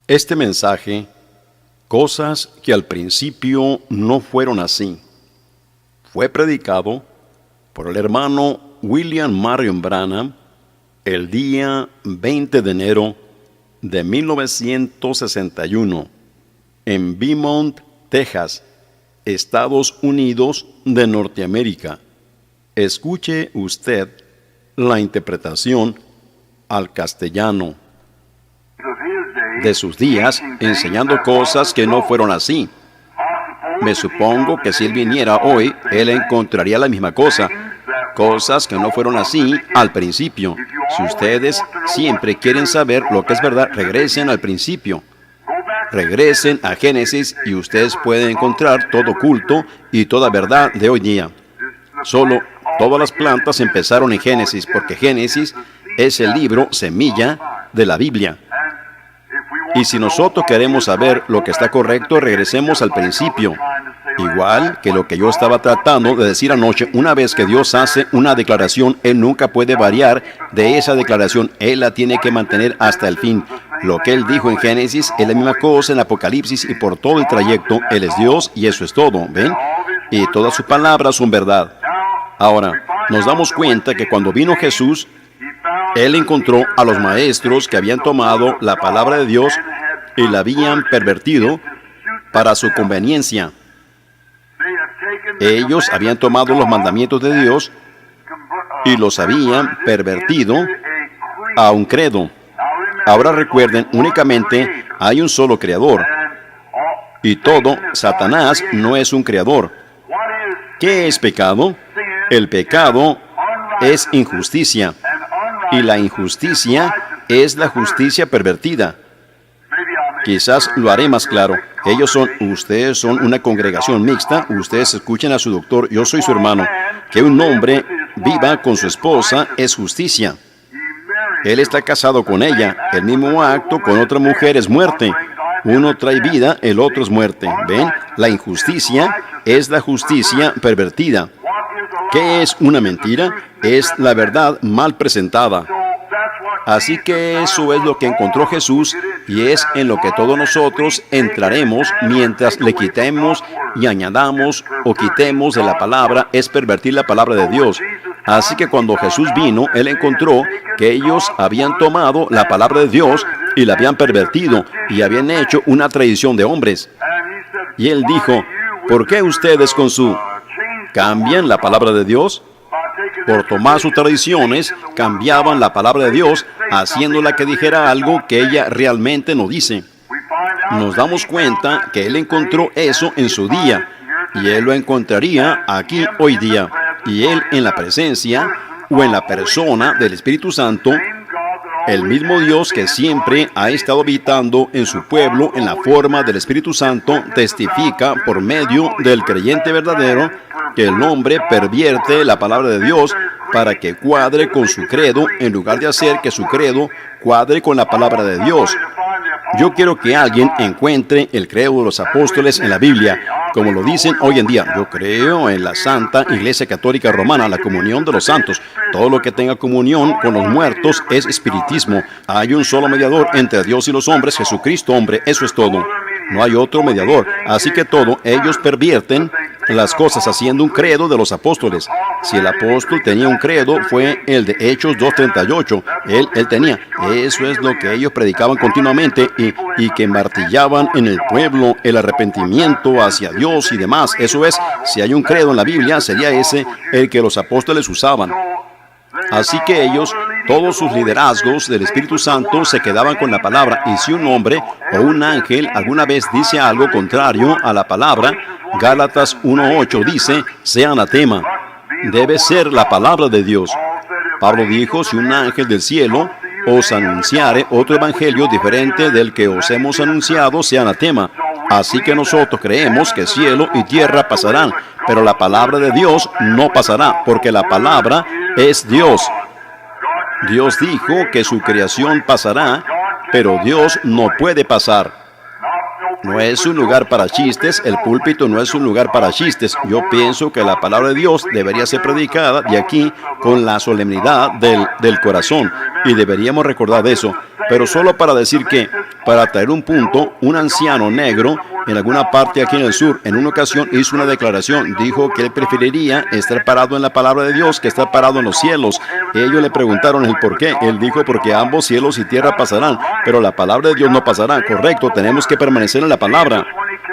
Este mensaje, cosas que al principio no fueron así, fue predicado por el hermano William Marion Branham el día 20 de enero de 1961 en Beaumont, Texas, Estados Unidos de Norteamérica. Escuche usted la interpretación al castellano de sus días, enseñando cosas que no fueron así. Me supongo que si él viniera hoy, él encontraría la misma cosa, cosas que no fueron así al principio. Si ustedes siempre quieren saber lo que es verdad, regresen al principio. Regresen a Génesis y ustedes pueden encontrar todo culto y toda verdad de hoy día. Solo todas las plantas empezaron en Génesis, porque Génesis es el libro semilla de la Biblia. Y si nosotros queremos saber lo que está correcto, regresemos al principio. Igual que lo que yo estaba tratando de decir anoche, una vez que Dios hace una declaración, Él nunca puede variar de esa declaración. Él la tiene que mantener hasta el fin. Lo que Él dijo en Génesis es la misma cosa en Apocalipsis, y por todo el trayecto, Él es Dios y eso es todo, ¿ven? Y todas sus palabras son verdad. Ahora, nos damos cuenta que cuando vino Jesús, Él encontró a los maestros que habían tomado la palabra de Dios y la habían pervertido para su conveniencia. Ellos habían tomado los mandamientos de Dios y los habían pervertido a un credo. Ahora recuerden, únicamente hay un solo creador. Y todo, Satanás no es un creador. ¿Qué es pecado? El pecado es injusticia. Y la injusticia es la justicia pervertida. Quizás lo haré más claro. Ustedes son una congregación mixta, ustedes escuchen a su doctor, yo soy su hermano. Que un hombre viva con su esposa es justicia. Él está casado con ella. El mismo acto con otra mujer es muerte. Uno trae vida, el otro es muerte. ¿Ven? La injusticia es la justicia pervertida. ¿Qué es una mentira? Es la verdad mal presentada. Así que eso es lo que encontró Jesús y es en lo que todos nosotros entraremos mientras le quitemos y añadamos o quitemos de la palabra, es pervertir la palabra de Dios. Así que cuando Jesús vino, Él encontró que ellos habían tomado la palabra de Dios y la habían pervertido y habían hecho una tradición de hombres. Y Él dijo, ¿por qué ustedes con su cambian la palabra de Dios? Por tomar sus tradiciones, cambiaban la palabra de Dios, haciéndola que dijera algo que ella realmente no dice. Nos damos cuenta que Él encontró eso en su día, y Él lo encontraría aquí hoy día. Y Él en la presencia o en la persona del Espíritu Santo, el mismo Dios que siempre ha estado habitando en su pueblo en la forma del Espíritu Santo, testifica por medio del creyente verdadero que el hombre pervierte la palabra de Dios para que cuadre con su credo en lugar de hacer que su credo cuadre con la palabra de Dios. Yo quiero que alguien encuentre el credo de los apóstoles en la Biblia, como lo dicen hoy en día. Yo creo en la Santa Iglesia Católica Romana, la comunión de los santos. Todo lo que tenga comunión con los muertos es espiritismo. Hay un solo mediador entre Dios y los hombres, Jesucristo hombre, eso es todo. No hay otro mediador. Así que ellos pervierten las cosas haciendo un credo de los apóstoles. Si el apóstol tenía un credo, fue el de Hechos 2:38. Él tenía. Eso es lo que ellos predicaban continuamente y que martillaban en el pueblo el arrepentimiento hacia Dios y demás. Eso es, si hay un credo en la Biblia, sería ese el que los apóstoles usaban. Así que ellos, todos sus liderazgos del Espíritu Santo se quedaban con la palabra. Y si un hombre o un ángel alguna vez dice algo contrario a la palabra, Gálatas 1:8 dice, sea anatema. Debe ser la palabra de Dios. Pablo dijo, si un ángel del cielo os anunciare otro evangelio diferente del que os hemos anunciado, sea anatema. Así que nosotros creemos que cielo y tierra pasarán, pero la palabra de Dios no pasará, porque la palabra es Dios. Dios dijo que su creación pasará, pero Dios no puede pasar. No es un lugar para chistes, el púlpito no es un lugar para chistes. Yo pienso que la palabra de Dios debería ser predicada de aquí con la solemnidad del corazón, y deberíamos recordar de eso. Pero solo para decir que, para traer un punto, un anciano negro en alguna parte aquí en el sur, en una ocasión hizo una declaración, dijo que él preferiría estar parado en la palabra de Dios que estar parado en los cielos. Ellos le preguntaron el por qué. Él dijo, porque ambos cielos y tierra pasarán, pero la palabra de Dios no pasará. Correcto, tenemos que permanecer en la palabra.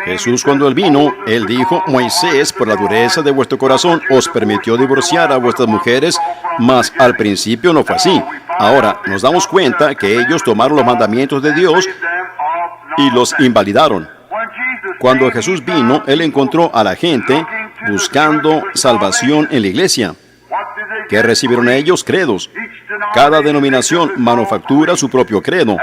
Jesús, cuando él vino, él dijo, Moisés, por la dureza de vuestro corazón, os permitió divorciar a vuestras mujeres, mas al principio no fue así. Ahora, nos damos cuenta que ellos tomaron los mandamientos de Dios y los invalidaron. Cuando Jesús vino, él encontró a la gente buscando salvación en la iglesia. ¿Qué recibieron ellos? Credos. Cada denominación manufactura su propio credo.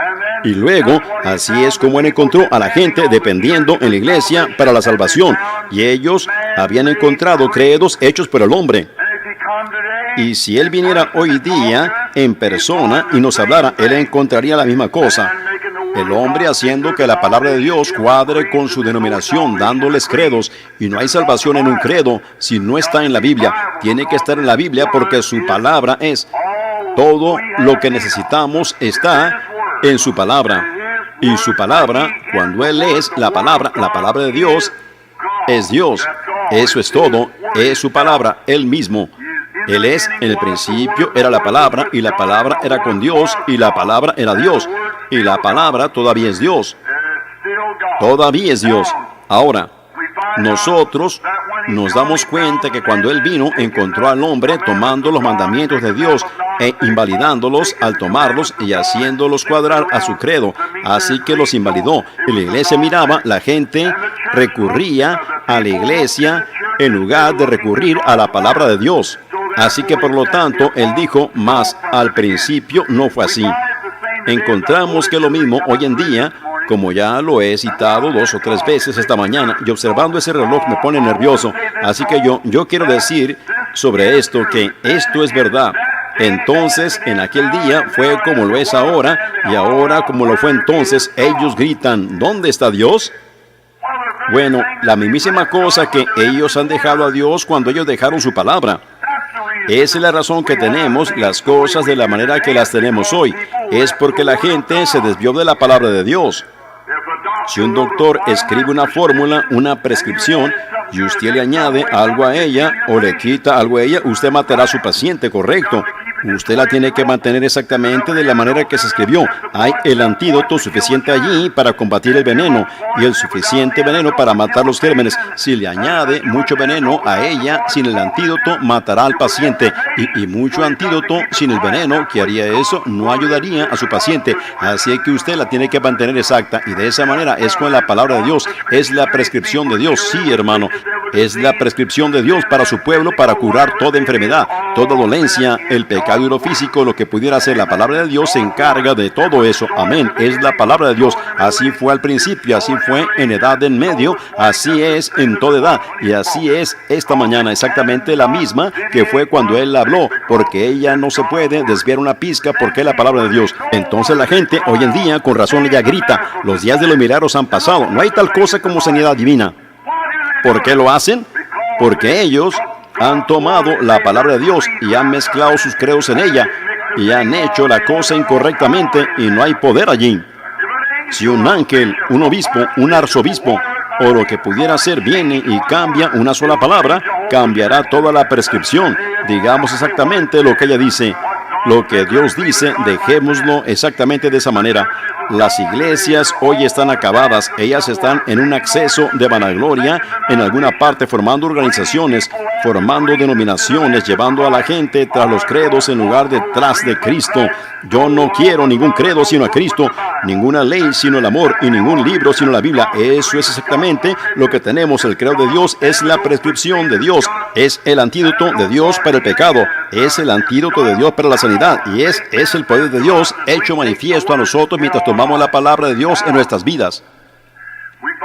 Y luego, así es como él encontró a la gente dependiendo en la iglesia para la salvación. Y ellos habían encontrado credos hechos por el hombre. Y si él viniera hoy día en persona y nos hablara, él encontraría la misma cosa. El hombre haciendo que la palabra de Dios cuadre con su denominación, dándoles credos. Y no hay salvación en un credo si no está en la Biblia. Tiene que estar en la Biblia porque su palabra es. Todo lo que necesitamos está en su palabra. Y su palabra, cuando Él es la palabra de Dios, es Dios. Eso es todo. Es su palabra, Él mismo. Él es, en el principio era la palabra, y la palabra era con Dios, y la palabra era Dios. Y la palabra todavía es Dios. Todavía es Dios. Ahora, nosotros nos damos cuenta que cuando Él vino, encontró al hombre tomando los mandamientos de Dios e invalidándolos al tomarlos y haciéndolos cuadrar a su credo. Así que los invalidó. Y la iglesia miraba, la gente recurría a la iglesia en lugar de recurrir a la palabra de Dios. Así que por lo tanto, Él dijo, mas al principio no fue así. Encontramos que lo mismo hoy en día, como ya lo he citado 2 o 3 veces esta mañana, y observando ese reloj me pone nervioso. Así que yo quiero decir sobre esto que esto es verdad. Entonces, en aquel día fue como lo es ahora, y ahora como lo fue entonces, ellos gritan, ¿dónde está Dios? Bueno, la mismísima cosa que ellos han dejado a Dios cuando ellos dejaron su palabra. Esa es la razón que tenemos las cosas de la manera que las tenemos hoy. Es porque la gente se desvió de la palabra de Dios. Si un doctor escribe una fórmula, una prescripción, y usted le añade algo a ella o le quita algo a ella, usted matará a su paciente, correcto. Usted la tiene que mantener exactamente de la manera que se escribió. Hay el antídoto suficiente allí para combatir el veneno y el suficiente veneno para matar los gérmenes. Si le añade mucho veneno a ella, sin el antídoto, matará al paciente. Y mucho antídoto sin el veneno, que haría eso, no ayudaría a su paciente. Así que usted la tiene que mantener exacta. Y de esa manera es con la palabra de Dios. Es la prescripción de Dios. Sí, hermano. Es la prescripción de Dios para su pueblo para curar toda enfermedad, toda dolencia, el pecado y lo físico, lo que pudiera ser. La palabra de Dios se encarga de todo eso. Amén. Es la palabra de Dios. Así fue al principio, así fue en edad en medio, así es en toda edad. Y así es esta mañana, exactamente la misma que fue cuando Él habló, porque ella no se puede desviar una pizca porque es la palabra de Dios. Entonces la gente hoy en día, con razón, ella grita, los días de los milagros han pasado. No hay tal cosa como sanidad divina. ¿Por qué lo hacen? Porque ellos han tomado la palabra de Dios y han mezclado sus credos en ella y han hecho la cosa incorrectamente y no hay poder allí. Si un ángel, un obispo, un arzobispo o lo que pudiera ser viene y cambia una sola palabra, cambiará toda la prescripción. Digamos exactamente lo que ella dice. Lo que Dios dice, dejémoslo exactamente de esa manera. Las iglesias hoy están acabadas, ellas están en un acceso de vanagloria en alguna parte, formando organizaciones, formando denominaciones, llevando a la gente tras los credos en lugar de tras de Cristo. Yo no quiero ningún credo sino a Cristo, ninguna ley sino el amor y ningún libro sino la Biblia. Eso es exactamente lo que tenemos. El credo de Dios es la prescripción de Dios, es el antídoto de Dios para el pecado, es el antídoto de Dios para la sanidad y es el poder de Dios hecho manifiesto a nosotros mientras tomamos la palabra de Dios en nuestras vidas.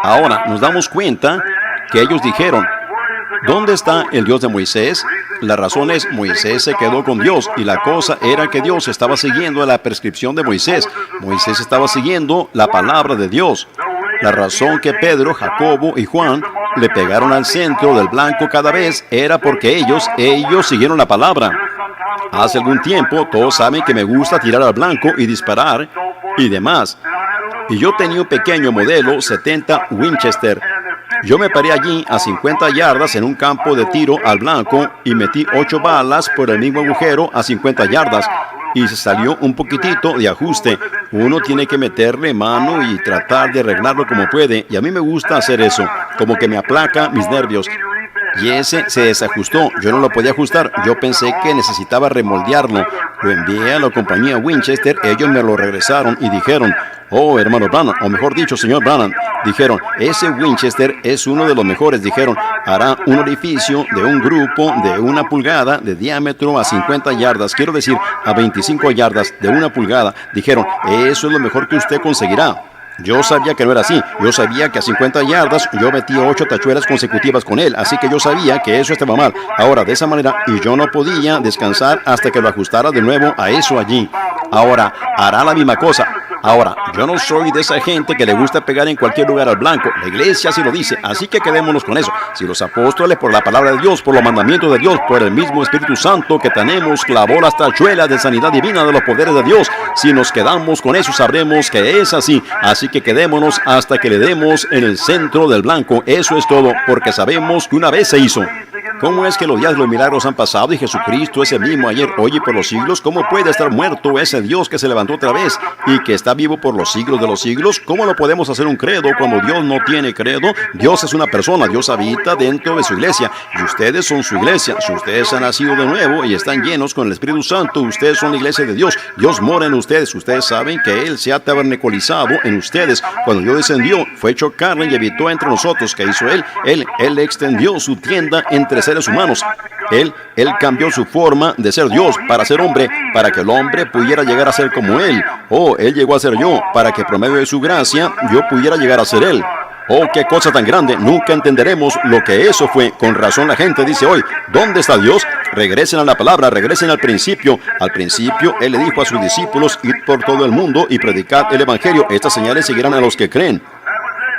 Ahora nos damos cuenta que ellos dijeron, ¿dónde está el Dios de Moisés? La razón es, Moisés se quedó con Dios y la cosa era que Dios estaba siguiendo la prescripción de Moisés. Moisés estaba siguiendo la palabra de Dios. La razón que Pedro, Jacobo y Juan le pegaron al centro del blanco cada vez era porque ellos siguieron la palabra. Hace algún tiempo, todos saben que me gusta tirar al blanco y disparar y demás. Y yo tenía un pequeño modelo 70 Winchester. Yo me paré allí a 50 yardas en un campo de tiro al blanco y metí 8 balas por el mismo agujero a 50 yardas. Y se salió un poquitito de ajuste. Uno tiene que meterle mano y tratar de arreglarlo como puede. Y a mí me gusta hacer eso, como que me aplaca mis nervios. Y ese se desajustó. Yo no lo podía ajustar. Yo pensé que necesitaba remoldearlo. Lo envié a la compañía Winchester. Ellos me lo regresaron y dijeron: oh, hermano Branham, o mejor dicho, señor Branham, dijeron, ese Winchester es uno de los mejores. Dijeron, hará un orificio de un grupo de 1 pulgada de diámetro a 50 yardas. Quiero decir, a 25 yardas de 1 pulgada. Dijeron, eso es lo mejor que usted conseguirá. Yo sabía que no era así. Yo sabía que a 50 yardas yo metía 8 tachuelas consecutivas con él. Así que yo sabía que eso estaba mal. Ahora, de esa manera, y yo no podía descansar hasta que lo ajustara de nuevo a eso allí. Ahora, hará la misma cosa. Ahora, yo no soy de esa gente que le gusta pegar en cualquier lugar al blanco. La iglesia así lo dice, así que quedémonos con eso. Si los apóstoles, por la palabra de Dios, por los mandamientos de Dios, por el mismo Espíritu Santo que tenemos, clavó las tachuelas de sanidad divina de los poderes de Dios, si nos quedamos con eso, sabremos que es así. Así que quedémonos hasta que le demos en el centro del blanco. Eso es todo, porque sabemos que una vez se hizo. ¿Cómo es que los días de los milagros han pasado y Jesucristo es el mismo ayer, hoy y por los siglos? ¿Cómo puede estar muerto ese Dios que se levantó otra vez y que está vivo por los siglos de los siglos? ¿Cómo lo podemos hacer un credo cuando Dios no tiene credo? Dios es una persona, Dios habita dentro de su iglesia y ustedes son su iglesia. Si ustedes han nacido de nuevo y están llenos con el Espíritu Santo, ustedes son la iglesia de Dios. Dios mora en ustedes. Ustedes saben que Él se ha tabernaculizado en ustedes. Cuando Dios descendió, fue hecho carne y habitó entre nosotros. ¿Qué hizo Él? Él extendió su tienda entre seres humanos. Él cambió su forma de ser Dios para ser hombre, para que el hombre pudiera llegar a ser como Él. Oh, Él llegó a ser yo, para que por medio de su gracia yo pudiera llegar a ser Él. Oh, qué cosa tan grande. Nunca entenderemos lo que eso fue. Con razón la gente dice hoy, ¿dónde está Dios? Regresen a la palabra, regresen al principio. Al principio, Él le dijo a sus discípulos, id por todo el mundo y predicad el evangelio. Estas señales seguirán a los que creen.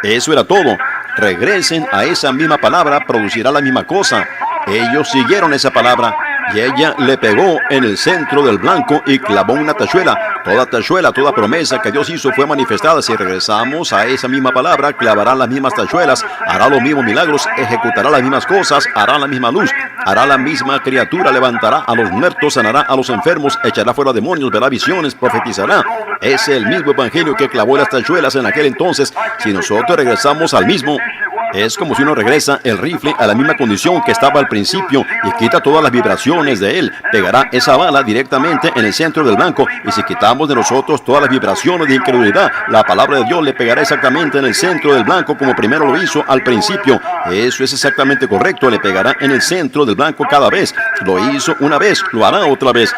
Eso era todo. Regresen a esa misma palabra, producirá la misma cosa. Ellos siguieron esa palabra y ella le pegó en el centro del blanco y clavó una tachuela. Toda promesa que Dios hizo fue manifestada. Si regresamos a esa misma palabra, clavará las mismas tachuelas, hará los mismos milagros, ejecutará las mismas cosas, hará la misma luz, hará la misma criatura, levantará a los muertos, sanará a los enfermos, echará fuera demonios, verá visiones, profetizará. Es el mismo evangelio que clavó las tachuelas en aquel entonces. Si nosotros regresamos al mismo, es como si uno regresa el rifle a la misma condición que estaba al principio y quita todas las vibraciones de él. Pegará esa bala directamente en el centro del blanco, y si quitamos de nosotros todas las vibraciones de incredulidad, la palabra de Dios le pegará exactamente en el centro del blanco como primero lo hizo al principio. Eso es exactamente correcto, le pegará en el centro del blanco cada vez. Lo hizo una vez, lo hará otra vez.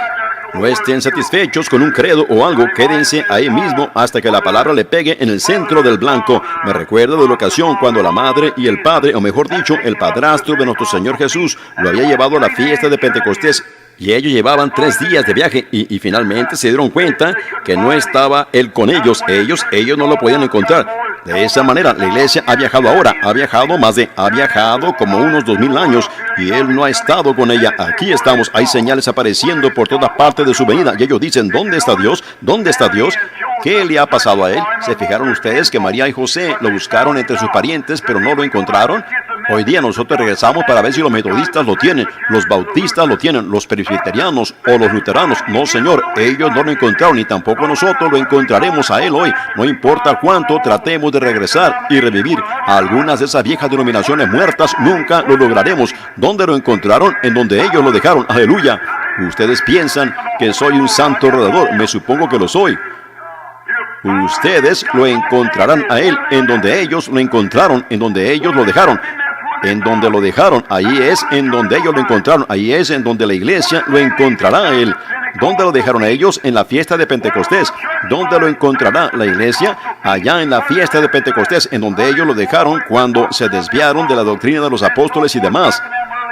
No estén satisfechos con un credo o algo, quédense ahí mismo hasta que la palabra le pegue en el centro del blanco. Me recuerdo de la ocasión cuando la madre y el padre, o mejor dicho, el padrastro de nuestro Señor Jesús, lo había llevado a la fiesta de Pentecostés. Y ellos llevaban 3 días de viaje y finalmente se dieron cuenta que no estaba Él con ellos. Ellos no lo podían encontrar. De esa manera, la iglesia ha viajado ahora, ha viajado como unos 2000 años y Él no ha estado con ella. Aquí estamos, hay señales apareciendo por todas partes de su venida y ellos dicen, ¿dónde está Dios? ¿Dónde está Dios? ¿Qué le ha pasado a Él? ¿Se fijaron ustedes que María y José lo buscaron entre sus parientes pero no lo encontraron? Hoy día nosotros regresamos para ver si los metodistas lo tienen, los bautistas lo tienen, los presbiterianos o los luteranos. No, señor, ellos no lo encontraron y tampoco nosotros lo encontraremos a Él hoy. No importa cuánto tratemos de regresar y revivir a algunas de esas viejas denominaciones muertas, nunca lo lograremos. ¿Dónde lo encontraron? En donde ellos lo dejaron. Aleluya. Ustedes piensan que soy un santo redador. Me supongo que lo soy. Ustedes lo encontrarán a Él en donde ellos lo encontraron, en donde ellos lo dejaron. En donde lo dejaron, ahí es en donde ellos lo encontraron, ahí es en donde la iglesia lo encontrará a Él. ¿Dónde lo dejaron a ellos? En la fiesta de Pentecostés. ¿Dónde lo encontrará la iglesia? Allá en la fiesta de Pentecostés, en donde ellos lo dejaron cuando se desviaron de la doctrina de los apóstoles y demás.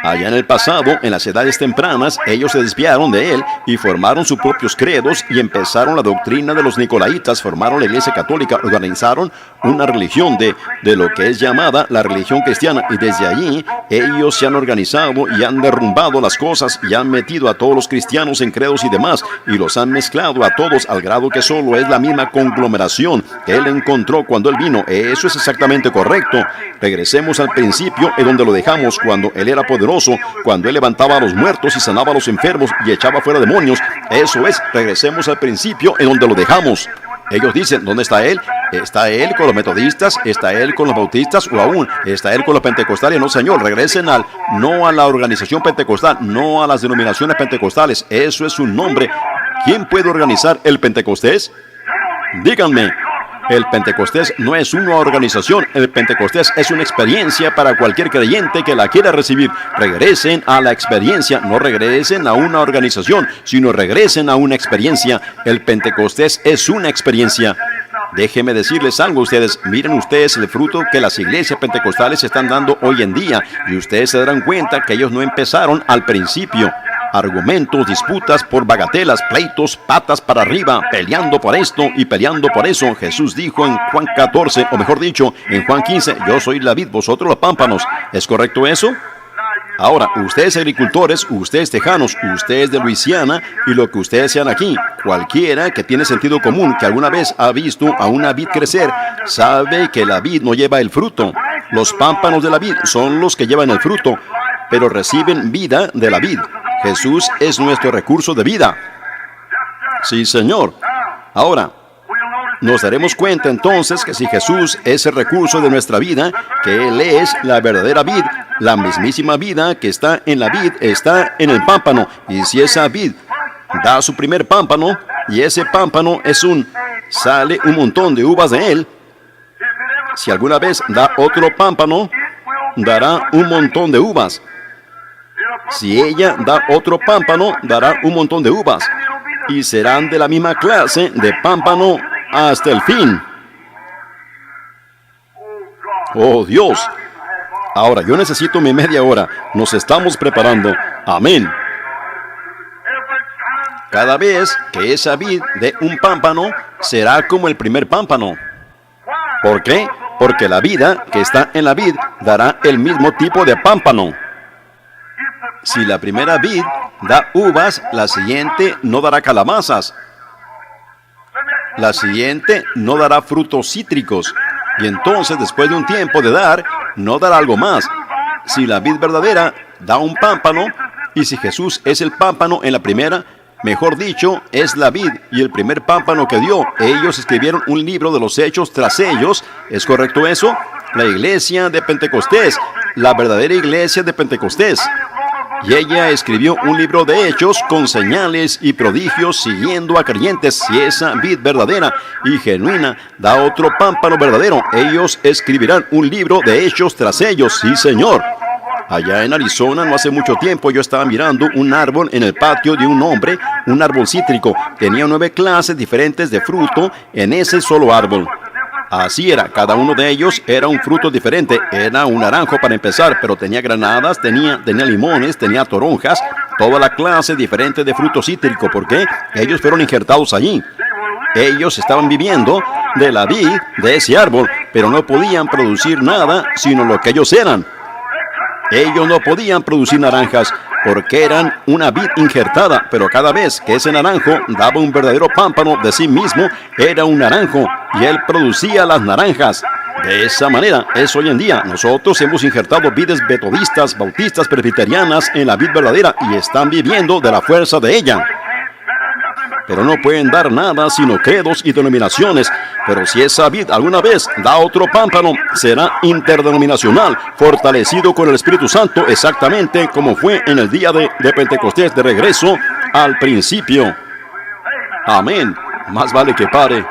Allá en el pasado, en las edades tempranas, ellos se desviaron de él y formaron sus propios credos y empezaron la doctrina de los nicolaitas, formaron la iglesia católica, organizaron una religión de lo que es llamada la religión cristiana, y desde allí ellos se han organizado y han derrumbado las cosas y han metido a todos los cristianos en credos y demás y los han mezclado a todos al grado que solo es la misma conglomeración que él encontró cuando él vino. Eso es exactamente correcto. Regresemos al principio en donde lo dejamos cuando él era poderoso, cuando él levantaba a los muertos y sanaba a los enfermos y echaba fuera demonios. Eso es, regresemos al principio en donde lo dejamos. Ellos dicen, ¿dónde está él? ¿Está él con los metodistas? ¿Está él con los bautistas? ¿O aún está él con los pentecostales? No, señor, regresen no a la organización pentecostal, no a las denominaciones pentecostales. Eso es un nombre. ¿Quién puede organizar el Pentecostés? Díganme. El Pentecostés no es una organización, el Pentecostés es una experiencia para cualquier creyente que la quiera recibir. Regresen a la experiencia, no regresen a una organización, sino regresen a una experiencia. El Pentecostés es una experiencia. Déjenme decirles algo a ustedes. Miren ustedes el fruto que las iglesias pentecostales están dando hoy en día y ustedes se darán cuenta que ellos no empezaron al principio. Argumentos, disputas por bagatelas, pleitos, patas para arriba, peleando por esto y peleando por eso. Jesús dijo en Juan 14, o mejor dicho, en Juan 15, yo soy la vid, vosotros los pámpanos. ¿Es correcto eso? Ahora, ustedes agricultores, ustedes tejanos, ustedes de Luisiana y lo que ustedes sean aquí, cualquiera que tiene sentido común, que alguna vez ha visto a una vid crecer, sabe que la vid no lleva el fruto. Los pámpanos de la vid son los que llevan el fruto, pero reciben vida de la vid. Jesús es nuestro recurso de vida. Sí, Señor. Ahora, nos daremos cuenta entonces que si Jesús es el recurso de nuestra vida, que Él es la verdadera vid, la mismísima vida que está en la vid, está en el pámpano. Y si esa vid da su primer pámpano, y ese pámpano sale un montón de uvas de él, si alguna vez da otro pámpano, dará un montón de uvas. Si ella da otro pámpano, dará un montón de uvas. Y serán de la misma clase de pámpano hasta el fin. Oh, Dios. Ahora, yo necesito mi media hora. Nos estamos preparando. Amén. Cada vez que esa vid dé un pámpano, será como el primer pámpano. ¿Por qué? Porque la vida que está en la vid dará el mismo tipo de pámpano. Si la primera vid da uvas, la siguiente no dará calabazas. La siguiente no dará frutos cítricos. Y entonces, después de un tiempo de dar, no dará algo más. Si la vid verdadera da un pámpano, y si Jesús es el pámpano en la primera, mejor dicho, es la vid y el primer pámpano que dio, ellos escribieron un libro de los hechos tras ellos. ¿Es correcto eso? La iglesia de Pentecostés, la verdadera iglesia de Pentecostés. Y ella escribió un libro de hechos con señales y prodigios siguiendo a creyentes. Si esa vid verdadera y genuina da otro pámpano verdadero, ellos escribirán un libro de hechos tras ellos. Sí, Señor. Allá en Arizona, no hace mucho tiempo, yo estaba mirando un árbol en el patio de un hombre, un árbol cítrico. Tenía 9 clases diferentes de fruto en ese solo árbol. Así era, cada uno de ellos era un fruto diferente. Era un naranjo para empezar, pero tenía granadas, tenía limones, tenía toronjas, toda la clase diferente de fruto cítrico. ¿Por qué? Ellos fueron injertados allí. Ellos estaban viviendo de la vid de ese árbol, pero no podían producir nada sino lo que ellos eran. Ellos no podían producir naranjas porque eran una vid injertada, pero cada vez que ese naranjo daba un verdadero pámpano de sí mismo, era un naranjo y él producía las naranjas. De esa manera es hoy en día. Nosotros hemos injertado vides metodistas, bautistas, presbiterianas en la vid verdadera y están viviendo de la fuerza de ella. Pero no pueden dar nada sino credos y denominaciones. Pero si esa vid alguna vez da otro pámpano, será interdenominacional, fortalecido con el Espíritu Santo, exactamente como fue en el día de Pentecostés, de regreso al principio. Amén. Más vale que pare.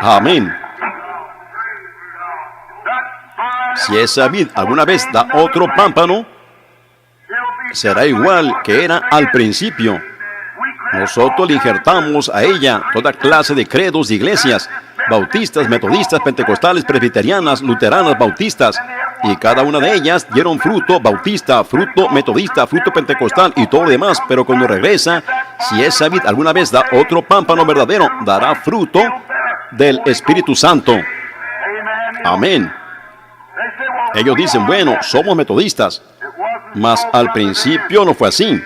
Amén. Si esa vid alguna vez da otro pámpano, será igual que era al principio. Nosotros le injertamos a ella toda clase de credos de iglesias, bautistas, metodistas, pentecostales, presbiterianas, luteranas, bautistas. Y cada una de ellas dieron fruto bautista, fruto metodista, fruto pentecostal y todo lo demás. Pero cuando regresa, si esa vid alguna vez da otro pámpano verdadero, dará fruto del Espíritu Santo. Amén. Ellos dicen, bueno, somos metodistas. Mas al principio no fue así.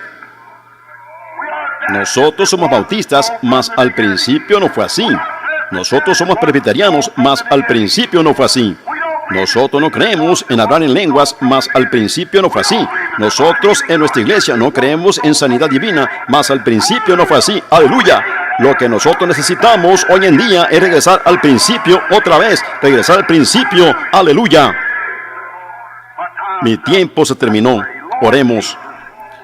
Nosotros somos bautistas, mas al principio no fue así. Nosotros somos presbiterianos, mas al principio no fue así. Nosotros no creemos en hablar en lenguas, mas al principio no fue así. Nosotros en nuestra iglesia no creemos en sanidad divina, mas al principio no fue así. ¡Aleluya! Lo que nosotros necesitamos hoy en día es regresar al principio otra vez. Regresar al principio. ¡Aleluya! Mi tiempo se terminó. Oremos.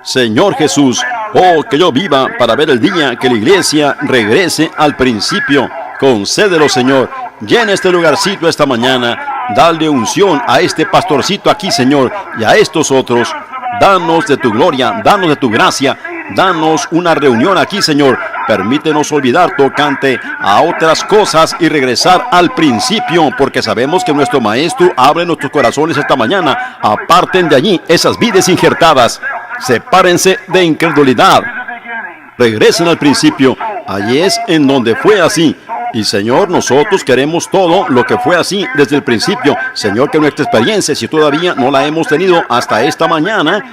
Señor Jesús, oh, que yo viva para ver el día que la iglesia regrese al principio. Concédelo, Señor. Llena este lugarcito esta mañana. Dale unción a este pastorcito aquí, Señor, y a estos otros. Danos de tu gloria, danos de tu gracia. Danos una reunión aquí, Señor. Permítenos olvidar tocante a otras cosas y regresar al principio, porque sabemos que nuestro Maestro abre nuestros corazones esta mañana. Aparten de allí esas vidas injertadas. Sepárense de incredulidad. Regresen al principio. Allí es en donde fue así. Y Señor, nosotros queremos todo lo que fue así desde el principio. Señor, que nuestra experiencia, si todavía no la hemos tenido hasta esta mañana,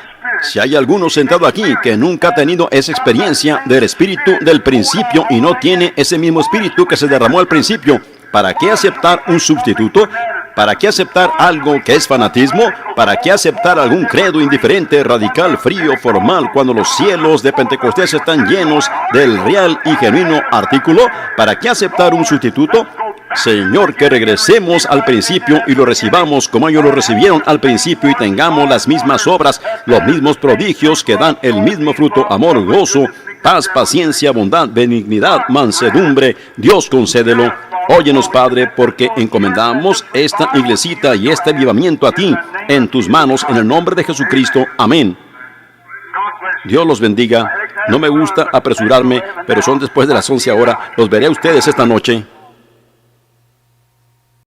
si hay alguno sentado aquí que nunca ha tenido esa experiencia del espíritu del principio y no tiene ese mismo espíritu que se derramó al principio, ¿para qué aceptar un sustituto? ¿Para qué aceptar algo que es fanatismo? ¿Para qué aceptar algún credo indiferente, radical, frío, formal, cuando los cielos de Pentecostés están llenos del real y genuino artículo? ¿Para qué aceptar un sustituto? Señor, que regresemos al principio y lo recibamos como ellos lo recibieron al principio y tengamos las mismas obras, los mismos prodigios que dan el mismo fruto, amor, gozo, paz, paciencia, bondad, benignidad, mansedumbre. Dios, concédelo. Óyenos, Padre, porque encomendamos esta iglesita y este avivamiento a ti, en tus manos, en el nombre de Jesucristo. Amén. Dios los bendiga. No me gusta apresurarme, pero son después de las 11 ahora. Los veré a ustedes esta noche.